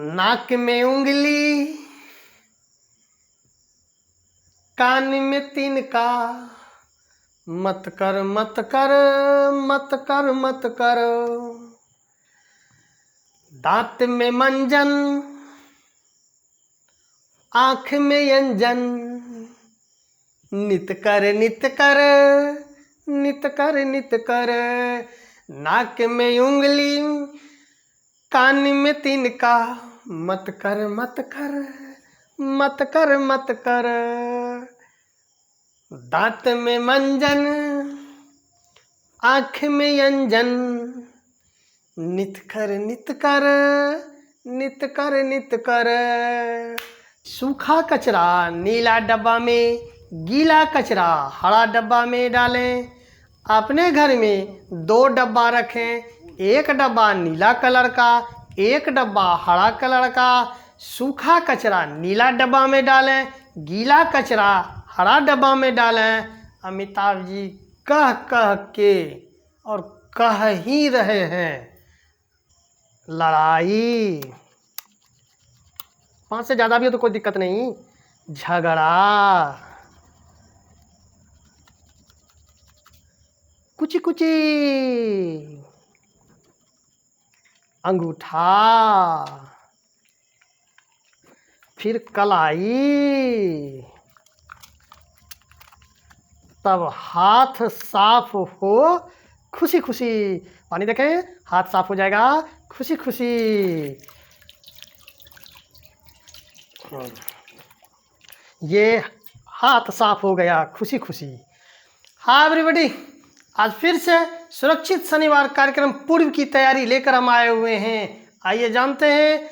नाक में उंगली, कान में तिनका, मत कर मत कर मत कर मत कर। दांत में मंजन, आँख में अंजन, नित कर नित कर नित कर नित कर। नाक में उंगली, कान में तिनका, मत कर मत कर मत कर मत कर। दांत में मंजन, आँख में अंजन, नित कर नित कर नित कर नित कर। सूखा कचरा नीला डब्बा में, गीला कचरा हरा डब्बा में डालें। अपने घर में 2 डब्बा रखें, एक डब्बा नीला कलर का, एक डब्बा हरा कलर का। सूखा कचरा नीला डब्बा में डालें, गीला कचरा हरा डब्बा में डालें। अमिताभ जी कह कह के और कह ही रहे हैं, लड़ाई 5 से ज़्यादा भी हो तो कोई दिक्कत नहीं, झगड़ा, कुची कुची, अंगूठा, फिर कलाई, तब हाथ साफ हो खुशी खुशी। पानी देखें, हाथ साफ हो जाएगा खुशी खुशी। ये हाथ साफ हो गया खुशी खुशी। हाँ एवरीबॉडी, आज फिर से सुरक्षित शनिवार कार्यक्रम पूर्व की तैयारी लेकर हम आए हुए हैं। आइए जानते हैं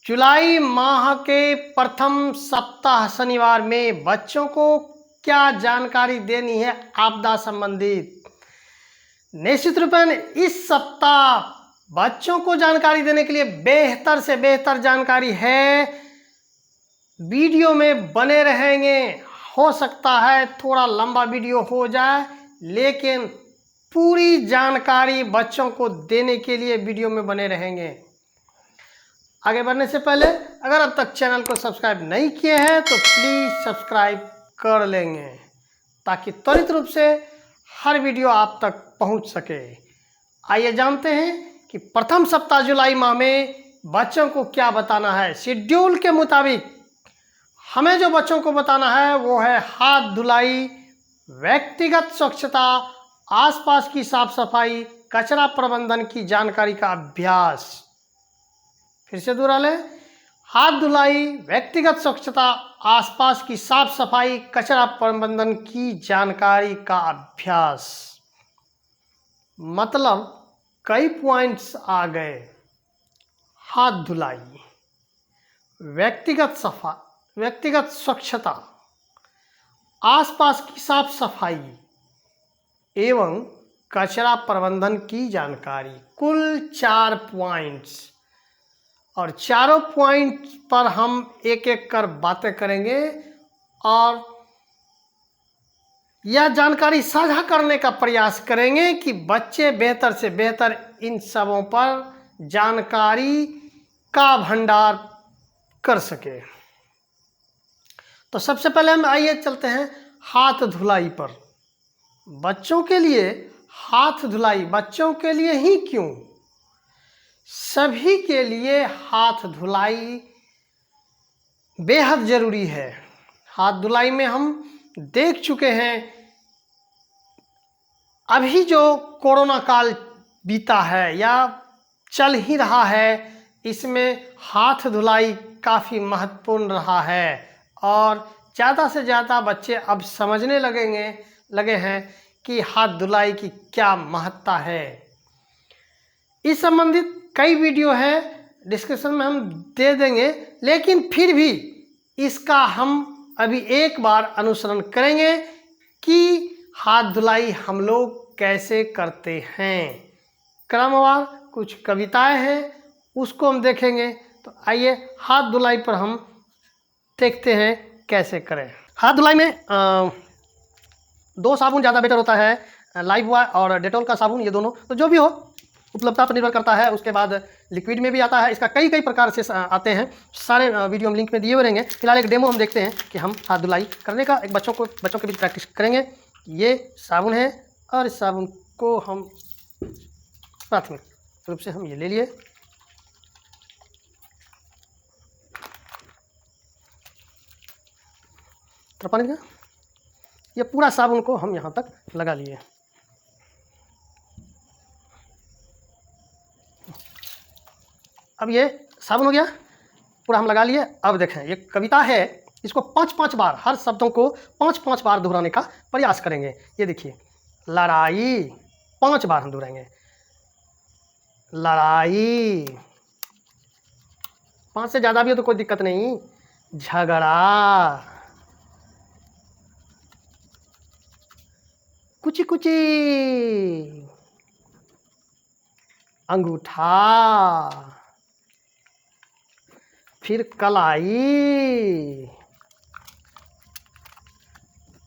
जुलाई माह के प्रथम सप्ताह शनिवार में बच्चों को क्या जानकारी देनी है आपदा संबंधित। निश्चित रूप में इस सप्ताह बच्चों को जानकारी देने के लिए बेहतर से बेहतर जानकारी है। वीडियो में बने रहेंगे, हो सकता है थोड़ा लंबा वीडियो हो जाए, लेकिन पूरी जानकारी बच्चों को देने के लिए वीडियो में बने रहेंगे। आगे बढ़ने से पहले अगर अब तक चैनल को सब्सक्राइब नहीं किए हैं तो प्लीज़ सब्सक्राइब कर लेंगे, ताकि त्वरित रूप से हर वीडियो आप तक पहुंच सके। आइए जानते हैं कि प्रथम सप्ताह जुलाई माह में बच्चों को क्या बताना है। शेड्यूल के मुताबिक हमें जो बच्चों को बताना है वो है हाथ धुलाई, व्यक्तिगत स्वच्छता, आसपास की साफ सफाई, कचरा प्रबंधन की जानकारी का अभ्यास। फिर से दोहरा लें, हाथ धुलाई, व्यक्तिगत स्वच्छता, आसपास की साफ सफाई, कचरा प्रबंधन की जानकारी का अभ्यास। मतलब कई पॉइंट्स आ गए। हाथ धुलाई, व्यक्तिगत स्वच्छता, आसपास की साफ सफाई एवं कचरा प्रबंधन की जानकारी। कुल 4 पॉइंट्स, और चारों पॉइंट पर हम एक एक कर बातें करेंगे और यह जानकारी साझा करने का प्रयास करेंगे कि बच्चे बेहतर से बेहतर इन सबों पर जानकारी का भंडार कर सके। तो सबसे पहले हम आइए चलते हैं हाथ धुलाई पर। बच्चों के लिए हाथ धुलाई, बच्चों के लिए ही क्यों, सभी के लिए हाथ धुलाई बेहद ज़रूरी है। हाथ धुलाई में हम देख चुके हैं, अभी जो कोरोना काल बीता है या चल ही रहा है, इसमें हाथ धुलाई काफ़ी महत्वपूर्ण रहा है और ज़्यादा से ज़्यादा बच्चे अब समझने लगे हैं कि हाथ धुलाई की क्या महत्ता है। इस संबंधित कई वीडियो है, डिस्क्रिप्शन में हम दे देंगे, लेकिन फिर भी इसका हम अभी एक बार अनुसरण करेंगे कि हाथ धुलाई हम लोग कैसे करते हैं। क्रमवार कुछ कविताएं हैं, उसको हम देखेंगे। तो आइए हाथ धुलाई पर हम देखते हैं कैसे करें। हाथ धुलाई में 2 साबुन ज़्यादा बेटर होता है, लाइफ बॉय और डेटॉल का साबुन, ये दोनों। तो जो भी हो, उपलब्धता पर निर्भर करता है। उसके बाद लिक्विड में भी आता है, इसका कई प्रकार से आते हैं, सारे वीडियो हम लिंक में दिए हुए रहेंगे। फिलहाल एक डेमो हम देखते हैं कि हम हाथ धुलाई करने का एक बच्चों के बीच प्रैक्टिस करेंगे। ये साबुन है और इस साबुन को हम प्राथमिक रूप से हम ये ले लिए, पानी का ये पूरा साबुन को हम यहाँ तक लगा लिए। अब ये साबुन हो गया, पूरा हम लगा लिए। अब देखें, ये कविता है, इसको 5-5 बार, हर शब्दों को 5-5 बार दोहराने का प्रयास करेंगे। ये देखिए, लड़ाई 5 बार हम दोहराएंगे, लड़ाई, 5 से ज़्यादा भी हो तो कोई दिक्कत नहीं। झगड़ा, कुची कुची, अंगूठा, फिर कलाई,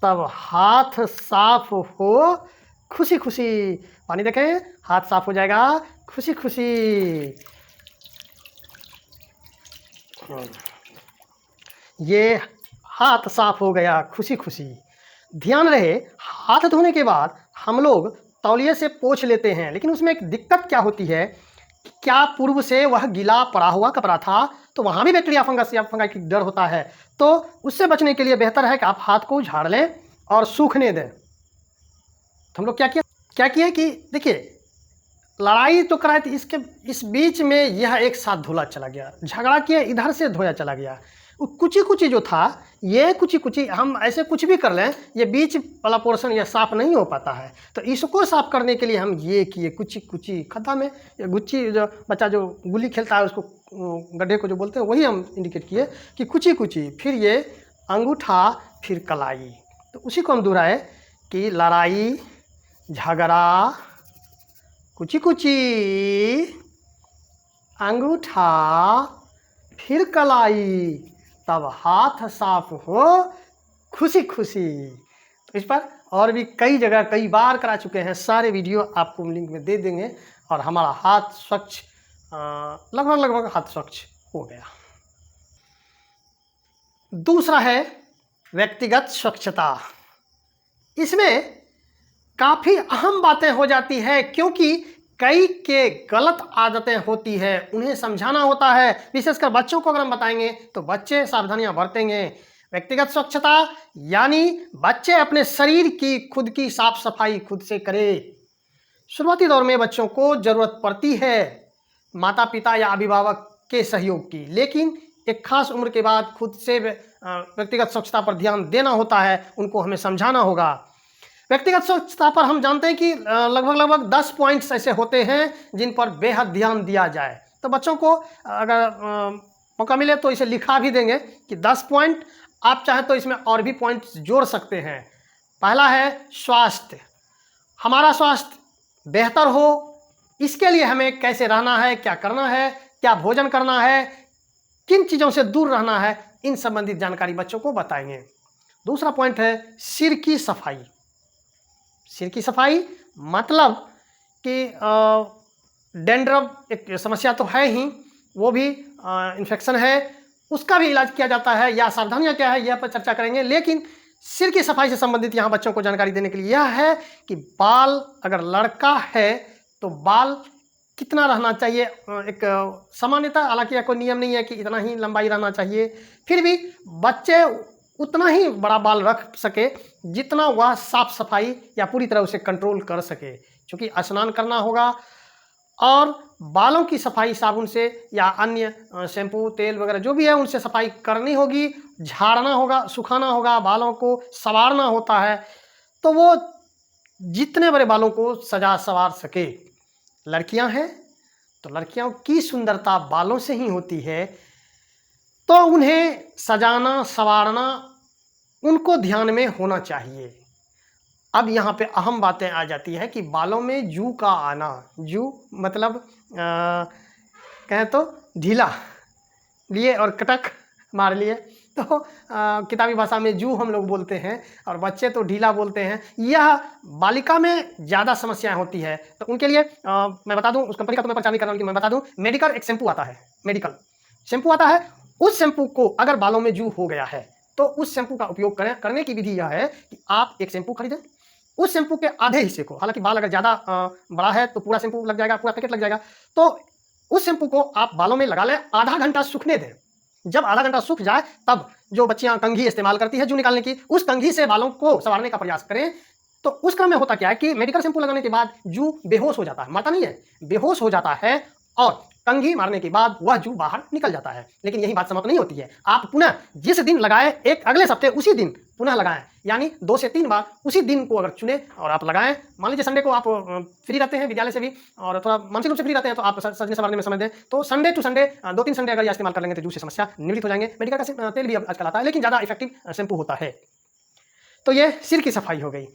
तब हाथ साफ हो खुशी खुशी। पानी देखें, हाथ साफ हो जाएगा खुशी खुशी। ये हाथ साफ हो गया खुशी खुशी। ध्यान रहे, हाथ धोने के बाद हम लोग तौलिए से पोंछ लेते हैं, लेकिन उसमें एक दिक्कत क्या होती है, क्या पूर्व से वह गीला पड़ा हुआ कपड़ा था तो वहाँ भी बैक्टीरिया फंगस या फंगाई की डर होता है। तो उससे बचने के लिए बेहतर है कि आप हाथ को झाड़ लें और सूखने दें। तो हम लोग क्या किए कि देखिए, लड़ाई तो कराई थी, इस बीच में यह एक साथ धुला चला गया, झगड़ा किया इधर से धोया चला गया। वो कुची कुची जो था, ये कुची कुची हम ऐसे कुछ भी कर लें, ये बीच वाला पोर्शन यह साफ़ नहीं हो पाता है। तो इसको साफ़ करने के लिए हम ये किए, कुची कुची खड्डा में, ये गुच्ची जो बच्चा जो गुल्ली खेलता है उसको गड्ढे को जो बोलते हैं वही हम इंडिकेट किए कि कुची कुची। फिर ये अंगूठा, फिर कलाई, तो उसी को हम दोहराए कि लड़ाई, झगड़ा, कुची कुची, अंगूठा, फिर कलाई, तब हाथ साफ हो खुशी खुशी। तो इस पर और भी कई जगह कई बार करा चुके हैं, सारे वीडियो आपको लिंक में दे देंगे। और हमारा हाथ स्वच्छ, लगभग हाथ स्वच्छ हो गया। दूसरा है व्यक्तिगत स्वच्छता। इसमें काफ़ी अहम बातें हो जाती है, क्योंकि कई के गलत आदतें होती है, उन्हें समझाना होता है। विशेषकर बच्चों को अगर हम बताएंगे तो बच्चे सावधानियां बरतेंगे। व्यक्तिगत स्वच्छता यानी बच्चे अपने शरीर की खुद की साफ सफाई खुद से करें। शुरुआती दौर में बच्चों को ज़रूरत पड़ती है माता पिता या अभिभावक के सहयोग की, लेकिन एक खास उम्र के बाद खुद से व्यक्तिगत स्वच्छता पर ध्यान देना होता है, उनको हमें समझाना होगा। व्यक्तिगत स्वच्छता पर हम जानते हैं कि लगभग 10 पॉइंट्स ऐसे होते हैं जिन पर बेहद ध्यान दिया जाए। तो बच्चों को अगर मौका मिले तो इसे लिखा भी देंगे कि 10 पॉइंट, आप चाहें तो इसमें और भी पॉइंट्स जोड़ सकते हैं। पहला है स्वास्थ्य। हमारा स्वास्थ्य बेहतर हो, इसके लिए हमें कैसे रहना है, क्या करना है, क्या भोजन करना है, किन चीज़ों से दूर रहना है, इन संबंधित जानकारी बच्चों को बताएंगे। दूसरा पॉइंट है सिर की सफाई। सिर की सफाई मतलब कि डैंड्रफ एक समस्या तो है ही, वो भी इन्फेक्शन है, उसका भी इलाज किया जाता है, या सावधानियां क्या है यह पर चर्चा करेंगे। लेकिन सिर की सफाई से संबंधित यहाँ बच्चों को जानकारी देने के लिए यह है कि बाल, अगर लड़का है तो बाल कितना रहना चाहिए, एक सामान्यतः, हालांकि यह कोई नियम नहीं है कि इतना ही लंबाई रहना चाहिए, फिर भी बच्चे उतना ही बड़ा बाल रख सके जितना वह साफ सफाई या पूरी तरह उसे कंट्रोल कर सके, क्योंकि स्नान करना होगा और बालों की सफाई साबुन से या अन्य शैम्पू तेल वगैरह जो भी है उनसे सफाई करनी होगी, झाड़ना होगा, सुखाना होगा, बालों को संवारना होता है, तो वो जितने बड़े बालों को सजा संवार सके। लड़कियां हैं तो लड़कियों की सुंदरता बालों से ही होती है, तो उन्हें सजाना संवारना उनको ध्यान में होना चाहिए। अब यहाँ पे अहम बातें आ जाती है कि बालों में जू का आना, जू मतलब कहें तो ढीला लिए और कटक मार लिए, तो किताबी भाषा में जू हम लोग बोलते हैं और बच्चे तो ढीला बोलते हैं। यह बालिका में ज़्यादा समस्याएं होती है। तो उनके लिए मैं बता दूं, उस कंपनी का तो मैं प्रचार नहीं कर रहा हूं, कि मैं बता दूं, मेडिकल एक शैम्पू आता है, मेडिकल शैम्पू आता है। उस शैम्पू को अगर बालों में जू हो गया है तो उस शैम्पू का उपयोग करें। करने की विधि यह है कि आप एक शैम्पू खरीदें, उस शैम्पू के आधे हिस्से को, हालांकि बाल अगर ज़्यादा बड़ा है तो पूरा शैम्पू लग जाएगा, पूरा पैकेट लग जाएगा, तो उस शैम्पू को आप बालों में लगा लें, आधा घंटा सूखने दें। जब आधा घंटा सूख जाए तब जो बच्चियां कंघी इस्तेमाल करती है जू निकालने की, उस कंघी से बालों को संवारने का प्रयास करें। तो उस क्रम में होता क्या है कि मेडिकल शैम्पू लगाने के बाद जू बेहोश हो जाता है, मरता नहीं है, बेहोश हो जाता है और कंघी मारने के बाद वह जू बाहर निकल जाता है। लेकिन यही बात समाप्त नहीं होती है, आप पुनः जिस दिन लगाए एक अगले हफ्ते उसी दिन पुनः लगाएं, यानी 2 से 3 बार उसी दिन को अगर चुने और आप लगाएं। मान लीजिए संडे को आप फ्री रहते हैं विद्यालय से भी और थोड़ा मानसिक रूप से फ्री रहते हैं, तो आप सजने संवारने में समय दें। तो संडे टू संडे 2-3 संडे अगर यह इस्तेमाल कर लेंगे तो जू से समस्या निवृत्त हो जाएंगे। मेडिकल का तेल भी आजकल आता है, लेकिन ज़्यादा इफेक्टिव शैम्पू होता है। तो ये सिर की सफाई हो गई।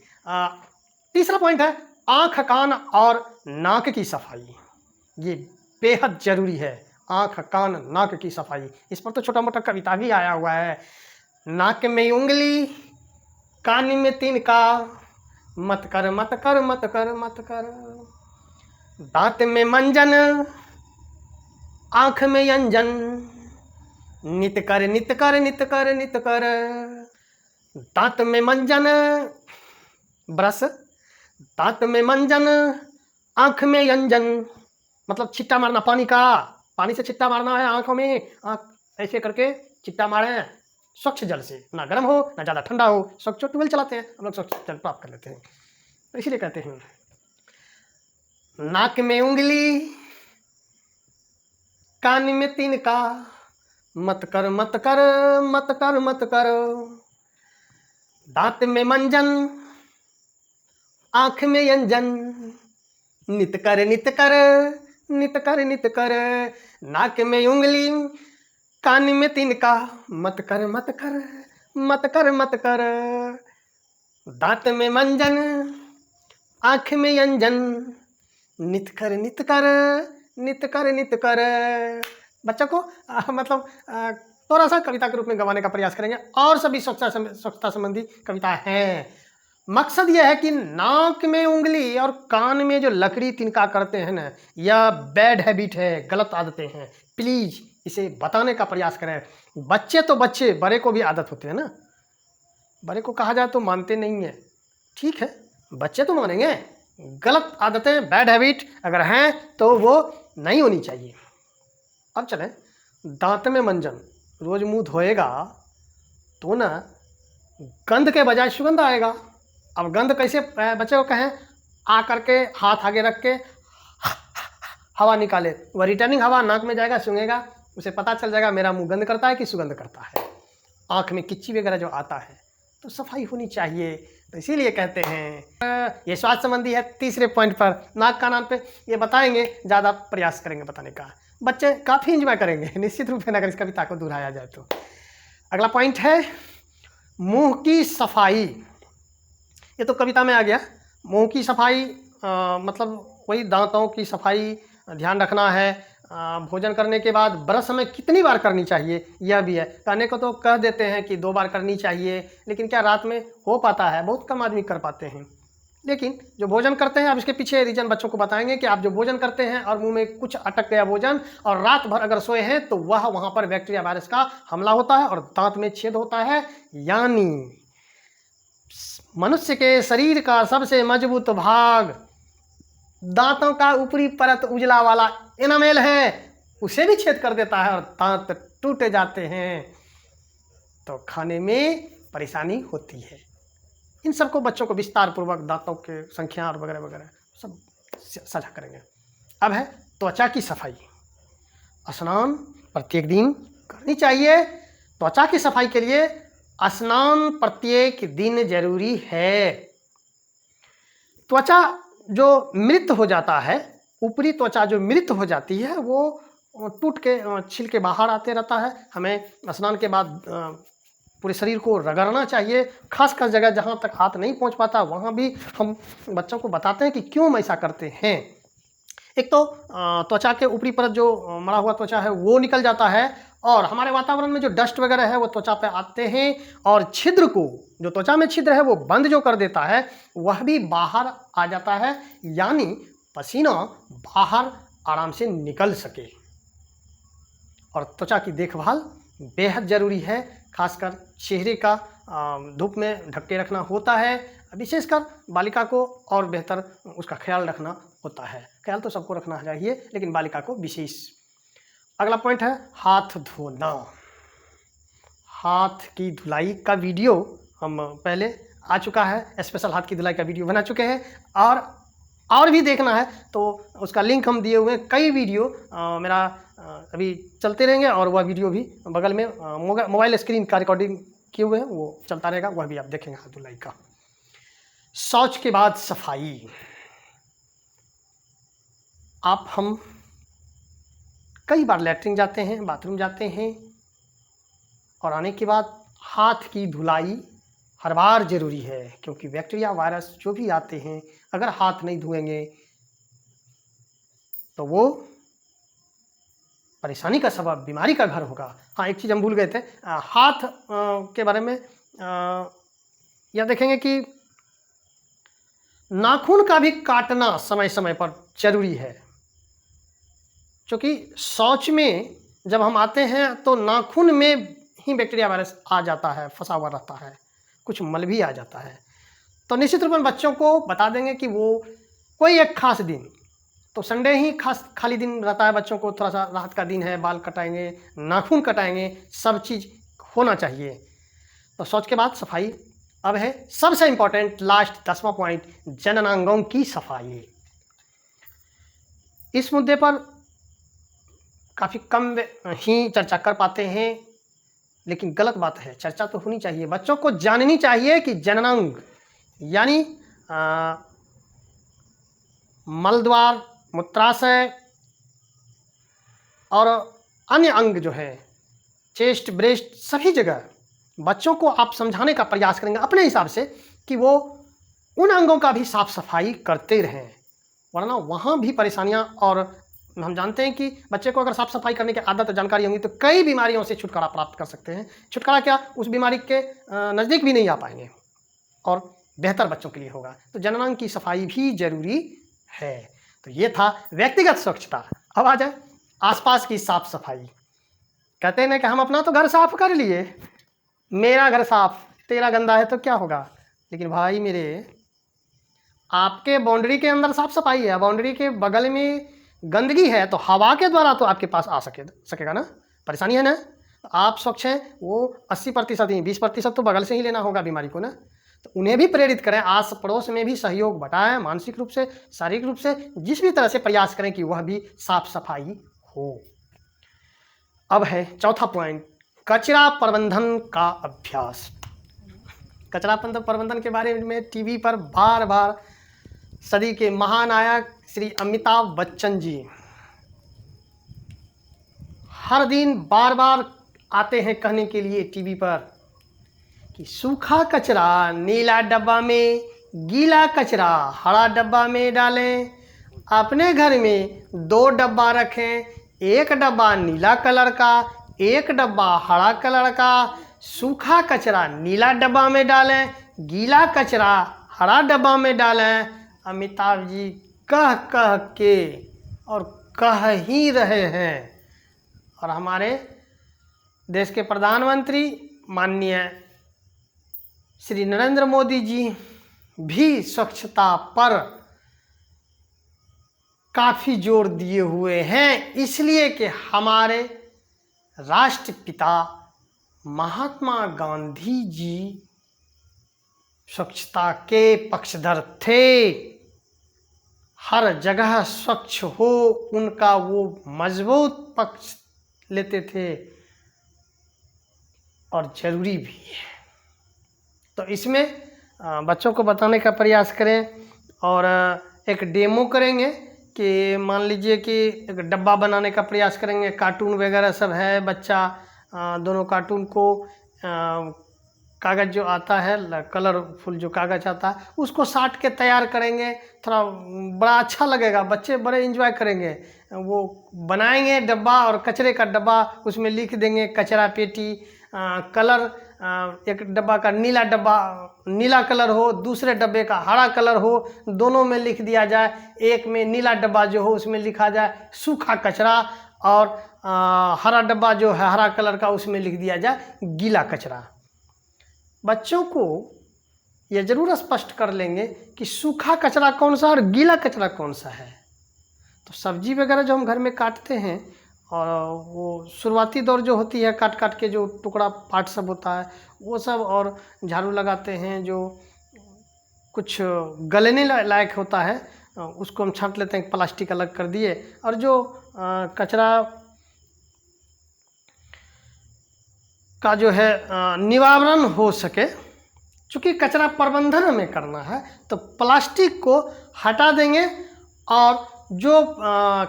तीसरा पॉइंट है आँख, कान और नाक की सफाई। ये बेहद जरूरी है, आँख, कान, नाक की सफाई। इस पर तो छोटा मोटा कविता भी आया हुआ है। नाक में उंगली, कान में तिनका, मत कर मत कर मत कर मत कर। दांत में मंजन, आँख में अंजन, नित कर नित कर नित कर नित कर। दांत में मंजन ब्रश, दांत में मंजन, आँख में अंजन, मतलब छिट्टा मारना पानी का, पानी से छिट्टा मारना है आंखों में। आँख ऐसे करके छिट्टा मारें स्वच्छ जल से, ना गर्म हो ना ज़्यादा ठंडा हो। स्वच्छ ट्यूबवेल चलाते हैं हम लोग, स्वच्छ जल प्राप्त कर लेते हैं, तो इसीलिए कहते हैं। नाक में उंगली, कान में तिनका, मत कर मत कर मत कर मत कर। दांत में मंजन, आँख में अंजन, नित कर नित कर नित कर नित कर। नाक में उंगली, कान में तिनका, मत कर मत कर मत कर मत कर। दांत में मंजन, आँख में अंजन, नित कर नित कर नित कर नित कर। बच्चों को मतलब थोड़ा सा कविता के रूप में गवाने का प्रयास करेंगे। और सभी स्वच्छता संबंधी कविता हैं। मकसद यह है कि नाक में उंगली और कान में जो लकड़ी तिनका करते हैं ना, यह बैड हैबिट है, गलत आदतें हैं। प्लीज़ इसे बताने का प्रयास करें। बच्चे तो बच्चे, बड़े को भी आदत होती है ना। बड़े को कहा जाए तो मानते नहीं हैं, ठीक है, बच्चे तो मानेंगे। गलत आदतें, बैड हैबिट अगर हैं तो वो नहीं होनी चाहिए। अब चलें, दांत में मंजन, रोज मुंह धोएगा तो ना गंध के बजाय सुगंध आएगा। अब गंध कैसे बच्चे को कहें, आ करके हाथ आगे रख के हवा निकाले, वह रिटर्निंग हवा नाक में जाएगा, सूंघेगा, उसे पता चल जाएगा मेरा मुंह गंध करता है कि सुगंध करता है। आँख में किच्ची वगैरह जो आता है तो सफाई होनी चाहिए। तो इसीलिए कहते हैं ये स्वास्थ्य संबंधी है। तीसरे पॉइंट पर नाक कान पे ये बताएंगे, ज़्यादा प्रयास करेंगे बताने का, बच्चे काफ़ी इंजॉय करेंगे निश्चित रूप से, अगर इस कविता को दोहराया जाए तो। अगला पॉइंट है मुंह की सफाई। ये तो कविता में आ गया। मुंह की सफाई मतलब वही दांतों की सफाई, ध्यान रखना है। भोजन करने के बाद ब्रश हमें कितनी बार करनी चाहिए यह भी है। कहने को तो कह देते हैं कि 2 बार करनी चाहिए, लेकिन क्या रात में हो पाता है? बहुत कम आदमी कर पाते हैं। लेकिन जो भोजन करते हैं, अब इसके पीछे रीजन बच्चों को बताएंगे कि आप जो भोजन करते हैं और मुंह में कुछ अटक गया भोजन और रात भर अगर सोए हैं तो वहाँ पर बैक्टीरिया वायरस का हमला होता है और दांत में छेद होता है। यानी मनुष्य के शरीर का सबसे मजबूत भाग दांतों का ऊपरी परत उजला वाला एनामेल है, उसे भी छेद कर देता है और दांत टूट जाते हैं, तो खाने में परेशानी होती है। इन सबको बच्चों को विस्तार पूर्वक दांतों के संख्या और वगैरह वगैरह सब साझा करेंगे। अब है त्वचा की सफाई। स्नान प्रत्येक दिन करनी चाहिए। त्वचा की सफाई के लिए स्नान प्रत्येक दिन जरूरी है। त्वचा जो मृत हो जाता है, ऊपरी त्वचा जो मृत हो जाती है, वो टूट के छिल के बाहर आते रहता है। हमें स्नान के बाद पूरे शरीर को रगड़ना चाहिए, खास जगह जहाँ तक हाथ नहीं पहुँच पाता वहाँ भी हम बच्चों को बताते हैं कि क्यों हम ऐसा करते हैं। एक तो त्वचा के ऊपरी परत जो मरा हुआ त्वचा है वो निकल जाता है, और हमारे वातावरण में जो डस्ट वगैरह है वो त्वचा पे आते हैं और छिद्र को, जो त्वचा में छिद्र है वो बंद जो कर देता है, वह भी बाहर आ जाता है, यानी पसीना बाहर आराम से निकल सके। और त्वचा की देखभाल बेहद ज़रूरी है, खासकर चेहरे का धूप में ढक के रखना होता है, विशेषकर बालिका को और बेहतर उसका ख्याल रखना होता है। ख्याल तो सबको रखना चाहिए, लेकिन बालिका को विशेष। अगला पॉइंट है हाथ धोना। हाथ की धुलाई का वीडियो हम पहले आ चुका है, स्पेशल हाथ की धुलाई का वीडियो बना चुके हैं, और भी देखना है तो उसका लिंक हम दिए हुए हैं। कई वीडियो मेरा अभी चलते रहेंगे और वह वीडियो भी बगल में मोबाइल स्क्रीन का रिकॉर्डिंग किए हुए हैं, वो चलता रहेगा, वह भी आप देखेंगे हाथ धुलाई का। शौच के बाद सफाई। हम कई बार लैट्रिन जाते हैं, बाथरूम जाते हैं, और आने के बाद हाथ की धुलाई हर बार ज़रूरी है, क्योंकि बैक्टीरिया वायरस जो भी आते हैं, अगर हाथ नहीं धोएंगे तो वो परेशानी का सबब, बीमारी का घर होगा। हाँ, एक चीज़ हम भूल गए थे, हाथ के बारे में यह देखेंगे कि नाखून का भी काटना समय समय पर जरूरी है, क्योंकि शौच में जब हम आते हैं तो नाखून में ही बैक्टीरिया वायरस आ जाता है, फंसा हुआ रहता है, कुछ मल भी आ जाता है। तो निश्चित रूप में बच्चों को बता देंगे कि वो कोई एक खास दिन, तो संडे ही खाली दिन रहता है बच्चों को, थोड़ा सा राहत का दिन है, बाल कटाएंगे, नाखून कटाएंगे, सब चीज़ होना चाहिए। तो शौच के बाद सफाई। अब है सबसे इम्पोर्टेंट लास्ट 10वां पॉइंट, जननांगों की सफाई। इस मुद्दे पर काफ़ी कम ही चर्चा कर पाते हैं, लेकिन गलत बात है, चर्चा तो होनी चाहिए। बच्चों को जाननी चाहिए कि जननांग यानी मलद्वार, मूत्राशय और अन्य अंग जो है, चेस्ट, ब्रेस्ट, सभी जगह बच्चों को आप समझाने का प्रयास करेंगे अपने हिसाब से कि वो उन अंगों का भी साफ सफाई करते रहें, वरना वहाँ भी परेशानियाँ। और हम जानते हैं कि बच्चे को अगर साफ सफाई करने की आदत और जानकारी होंगी तो कई बीमारियों से छुटकारा प्राप्त कर सकते हैं। छुटकारा क्या, उस बीमारी के नज़दीक भी नहीं आ पाएंगे और बेहतर बच्चों के लिए होगा। तो जननांग की सफाई भी जरूरी है। तो ये था व्यक्तिगत स्वच्छता। अब आ जाए आसपास की साफ सफाई। कहते हैं ना कि हम अपना तो घर साफ कर लिए, मेरा घर साफ, तेरा गंदा है तो क्या होगा। लेकिन भाई मेरे, आपके बाउंड्री के अंदर साफ सफाई है, बाउंड्री के बगल में गंदगी है, तो हवा के द्वारा तो आपके पास आ सकेगा ना, परेशानी है ना। आप स्वच्छ हैं, वो 80% ही, 20% तो बगल से ही लेना होगा बीमारी को ना। तो उन्हें भी प्रेरित करें, आस पड़ोस में भी सहयोग बटाएं, मानसिक रूप से, शारीरिक रूप से, जिस भी तरह से प्रयास करें कि वह भी साफ सफाई हो। अब है चौथा पॉइंट, कचरा प्रबंधन का अभ्यास। कचरा प्रबंधन के बारे में टीवी पर बार बार सदी के महानायक श्री अमिताभ बच्चन जी हर दिन बार बार आते हैं कहने के लिए टीवी पर कि सूखा कचरा नीला डब्बा में, गीला कचरा हरा डब्बा में डालें। अपने घर में 2 डब्बा रखें, एक डब्बा नीला कलर का, एक डब्बा हरा कलर का। सूखा कचरा नीला डब्बा में डालें, गीला कचरा हरा डब्बा में डालें। अमिताभ जी कह कह के और कह ही रहे हैं, और हमारे देश के प्रधानमंत्री माननीय श्री नरेंद्र मोदी जी भी स्वच्छता पर काफ़ी जोर दिए हुए हैं, इसलिए कि हमारे राष्ट्रपिता महात्मा गांधी जी स्वच्छता के पक्षधर थे। हर जगह स्वच्छ हो, उनका वो मजबूत पक्ष लेते थे, और ज़रूरी भी है। तो इसमें बच्चों को बताने का प्रयास करें, और एक डेमो करेंगे कि मान लीजिए कि एक डब्बा बनाने का प्रयास करेंगे, कार्टून वगैरह सब है, बच्चा दोनों कार्टून को कागज़ जो आता है, कलरफुल जो कागज़ आता है, उसको साट के तैयार करेंगे, थोड़ा बड़ा अच्छा लगेगा, बच्चे बड़े एंजॉय करेंगे। वो बनाएंगे डब्बा, और कचरे का डब्बा उसमें लिख देंगे कचरा पेटी। कलर, एक डब्बा का नीला कलर हो, दूसरे डब्बे का हरा कलर हो, दोनों में लिख दिया जाए। एक में नीला डब्बा जो हो उसमें लिखा जाए सूखा कचरा, और हरा डब्बा जो है हरा कलर का उसमें लिख दिया जाए गीला कचरा। बच्चों को यह जरूर स्पष्ट कर लेंगे कि सूखा कचरा कौन सा और गीला कचरा कौन सा है। तो सब्जी वगैरह जो हम घर में काटते हैं, और वो शुरुआती दौर जो होती है काट काट के जो टुकड़ा पार्ट सब होता है वो सब, और झाड़ू लगाते हैं जो कुछ गलने लायक होता है उसको हम छांट लेते हैं, प्लास्टिक अलग कर दिए। और जो कचरा का जो है निवारण हो सके, चूँकि कचरा प्रबंधन हमें करना है तो प्लास्टिक को हटा देंगे, और जो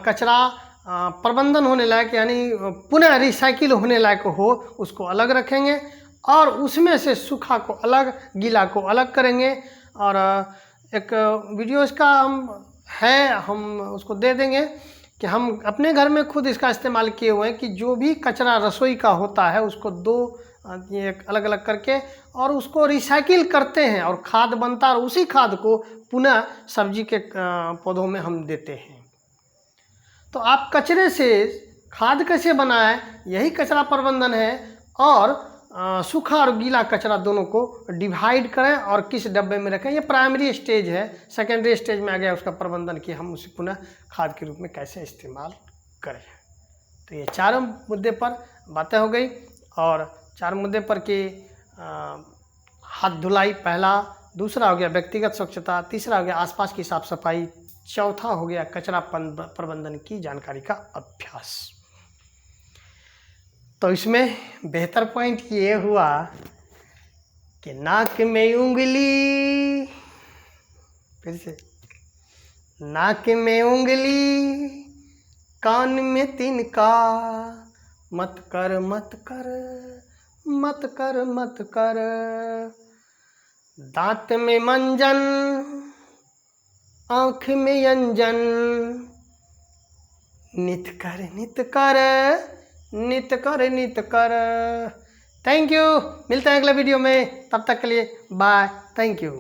कचरा प्रबंधन होने लायक यानी पुनः रिसाइकिल होने लायक हो उसको अलग रखेंगे, और उसमें से सूखा को अलग, गीला को अलग करेंगे। और एक वीडियो इसका हम उसको दे देंगे कि हम अपने घर में खुद इसका इस्तेमाल किए हुए हैं, कि जो भी कचरा रसोई का होता है उसको दो एक अलग अलग करके और उसको रिसाइकिल करते हैं, और खाद बनता है, और उसी खाद को पुनः सब्जी के पौधों में हम देते हैं। तो आप कचरे से खाद कैसे बनाएं, यही कचरा प्रबंधन है। और सूखा और गीला कचरा दोनों को डिवाइड करें और किस डब्बे में रखें, ये प्राइमरी स्टेज है। सेकेंडरी स्टेज में आ गया उसका प्रबंधन कि हम उसे पुनः खाद के रूप में कैसे इस्तेमाल करें। तो ये चारों मुद्दे पर बातें हो गई, और 4 मुद्दे पर कि हाथ धुलाई पहला, दूसरा हो गया व्यक्तिगत स्वच्छता, तीसरा हो गया आसपास की साफ सफाई, चौथा हो गया कचरा प्रबंधन की जानकारी का अभ्यास। तो इसमें बेहतर पॉइंट ये हुआ कि नाक में उंगली, फिर से, नाक में उंगली, कान में तिनका, मत कर मत कर मत कर मत कर, दांत में मंजन, आँख में अंजन, नित कर नित कर नित कर नित कर। थैंक यू, मिलते हैं अगले वीडियो में, तब तक के लिए बाय, थैंक यू।